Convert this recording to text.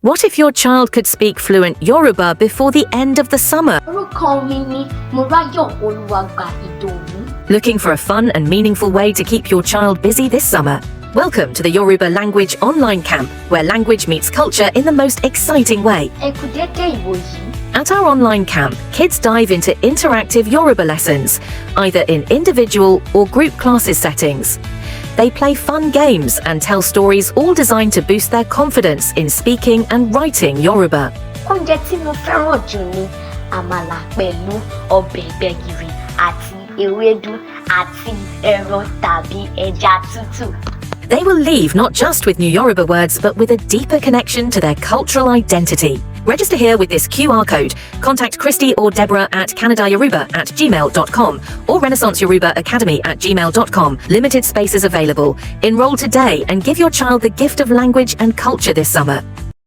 What if your child could speak fluent Yoruba before the end of the summer? Looking for a fun and meaningful way to keep your child busy this summer? Welcome to the Yoruba Language Online Camp, where language meets culture in the most exciting way. At our online camp, kids dive into interactive Yoruba lessons, either in individual or group classes settings. They play fun games and tell stories, all designed to boost their confidence in speaking and writing Yoruba. Oúnjẹ tí mo fẹ́ràn jù ni àmàlà pẹ̀lú ọbẹ̀ gbẹ̀gìrì àti ewédú àti ẹran tàbí ẹja tútù. They will leave not just with new Yoruba words, but with a deeper connection to their cultural identity. Register here with this QR code. Contact Christy or Deborah at CanadaYoruba@gmail.com or Renaissance Yoruba Academy @gmail.com. Limited spaces available. Enroll today and give your child the gift of language and culture this summer.